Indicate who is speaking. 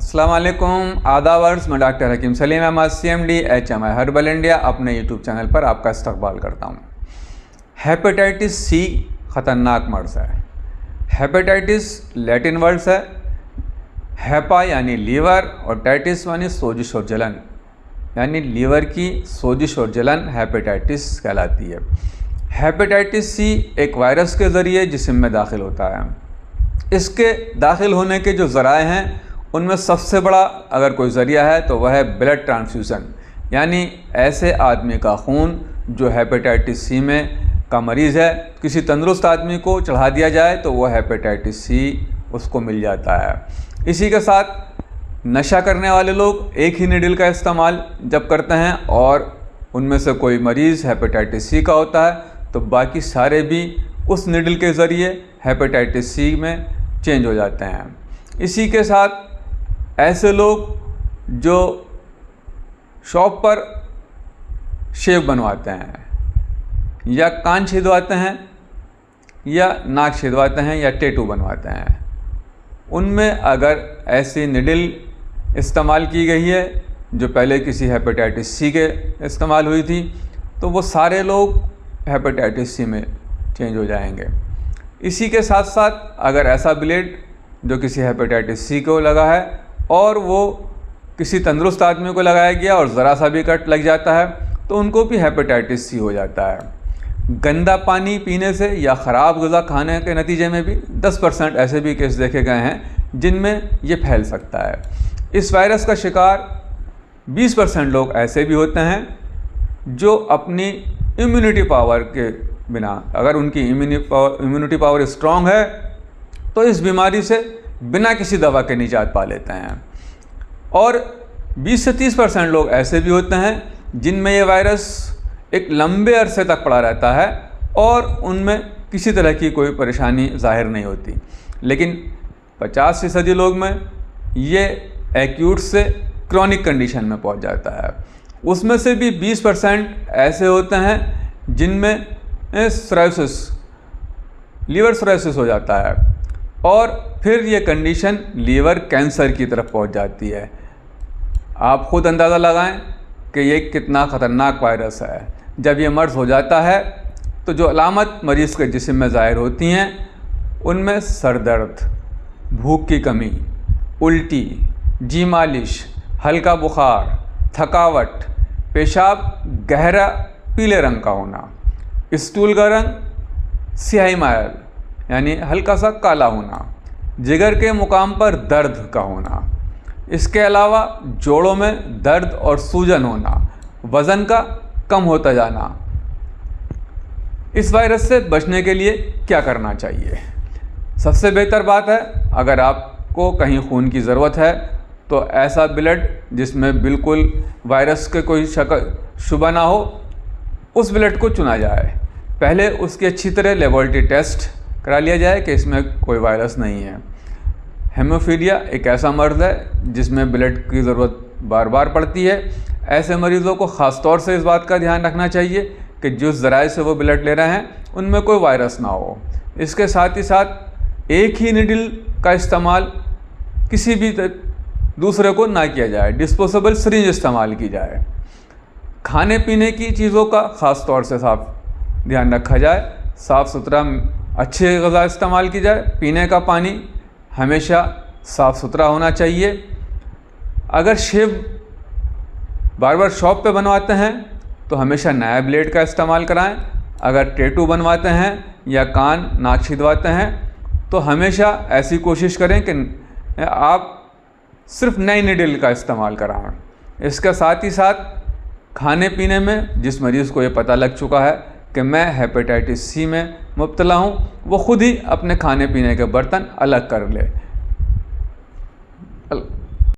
Speaker 1: अस्सलाम वालेकुम आदावर्स, मैं doctor Hakim Saleem Ahmad CMD HMI herbal India अपने यूट्यूब चैनल पर आपका इस्तकबाल करता हूँ। हेपेटाइटिस सी ख़तरनाक मर्ज़ है। हेपेटाइटिस लैटिन वर्ड्स है, हेपा यानी लीवर और टाइटिस यानी सोजिश और जलन, यानी लीवर की सोजिश और जलन हेपेटाइटिस कहलाती है। हेपेटाइटिस सी एक वायरस के ज़रिए जिस्म में दाखिल होता है। इसके दाखिल होने के जो ज़राए हैं उनमें सबसे बड़ा अगर कोई ज़रिया है तो वह है ब्लड ट्रांसफ्यूज़न, यानी ऐसे आदमी का खून जो हेपेटाइटिस सी में का मरीज़ है, किसी तंदुरुस्त आदमी को चढ़ा दिया जाए तो वह हेपेटाइटिस सी उसको मिल जाता है। इसी के साथ नशा करने वाले लोग एक ही नीडल का इस्तेमाल जब करते हैं और उनमें से कोई मरीज़ हेपेटाइटिस सी का होता है तो बाकी सारे भी उस नीडल के ज़रिए हेपेटाइटिस सी में चेंज हो जाते हैं। इसी के साथ ऐसे लोग जो शॉप पर शेव बनवाते हैं या कान छिदवाते हैं या नाक छिदवाते हैं या टैटू बनवाते हैं, उनमें अगर ऐसी निडल इस्तेमाल की गई है जो पहले किसी हेपेटाइटिस सी के इस्तेमाल हुई थी तो वो सारे लोग हेपेटाइटिस सी में चेंज हो जाएंगे। इसी के साथ साथ अगर ऐसा ब्लेड जो किसी हेपेटाइटिस सी को लगा है और वो किसी तंदुरुस्त आदमी को लगाया गया और ज़रा सा भी कट लग जाता है तो उनको भी हेपेटाइटिस सी हो जाता है। गंदा पानी पीने से या ख़राब ग़िज़ा खाने के नतीजे में भी 10% ऐसे भी केस देखे गए हैं जिनमें ये फैल सकता है। इस वायरस का शिकार 20% लोग ऐसे भी होते हैं जो अपनी इम्यूनिटी पावर के बिना, अगर उनकी इम्यूनिटी पावर स्ट्रॉन्ग है तो इस बीमारी से बिना किसी दवा के निजात पा लेते हैं। और 20 से 30% लोग ऐसे भी होते हैं जिनमें ये वायरस एक लंबे अरसे तक पड़ा रहता है और उनमें किसी तरह की कोई परेशानी ज़ाहिर नहीं होती, लेकिन 50% लोग में ये एक्यूट से क्रॉनिक कंडीशन में पहुंच जाता है। उसमें से भी 20% ऐसे होते हैं जिनमें सिरोसिस, लीवर सिरोसिस हो जाता है और फिर ये कंडीशन लीवर कैंसर की तरफ पहुंच जाती है। आप खुद अंदाज़ा लगाएं कि ये कितना ख़तरनाक वायरस है। जब ये मर्ज़ हो जाता है तो जो अलामत मरीज़ के जिस्म में ज़ाहिर होती हैं उनमें सर दर्द, भूख की कमी, उल्टी, जी मालिश, हल्का बुखार, थकावट, पेशाब गहरा पीले रंग का होना, स्टूल का रंग स्याही मायल यानी हल्का सा काला होना, जिगर के मुकाम पर दर्द का होना, इसके अलावा जोड़ों में दर्द और सूजन होना, वज़न का कम होता जाना। इस वायरस से बचने के लिए क्या करना चाहिए? सबसे बेहतर बात है, अगर आपको कहीं खून की ज़रूरत है तो ऐसा ब्लड जिसमें बिल्कुल वायरस के कोई शक शुबा ना हो उस ब्लड को चुना जाए। पहले उसकी अच्छी तरह लेबोरेटरी टेस्ट करा लिया जाए कि इसमें कोई वायरस नहीं है। हेमोफीलिया एक ऐसा मर्ज़ है जिसमें ब्लड की ज़रूरत बार बार पड़ती है। ऐसे मरीज़ों को ख़ास तौर से इस बात का ध्यान रखना चाहिए कि जिस ज़राए से वो ब्लड ले रहे हैं उनमें कोई वायरस ना हो। इसके साथ ही साथ एक ही निडल का इस्तेमाल किसी भी दूसरे को ना किया जाए, डिस्पोजेबल सिरिंज इस्तेमाल की जाए। खाने पीने की चीज़ों का ख़ास तौर से साफ ध्यान रखा जाए, साफ़ सुथरा अच्छे ग़िज़ा इस्तेमाल की जाए। पीने का पानी हमेशा साफ़ सुथरा होना चाहिए। अगर शेव बार बार शॉप पे बनवाते हैं तो हमेशा नया ब्लेड का इस्तेमाल कराएं। अगर टैटू बनवाते हैं या कान नाक छिदवाते हैं तो हमेशा ऐसी कोशिश करें कि आप सिर्फ नई निडल का इस्तेमाल कराएं। इसके साथ ही साथ खाने पीने में जिस मरीज़ को ये पता लग चुका है कि मैं हेपेटाइटिस सी में मुब्तला हूँ, वो खुद ही अपने खाने पीने के बर्तन अलग कर ले।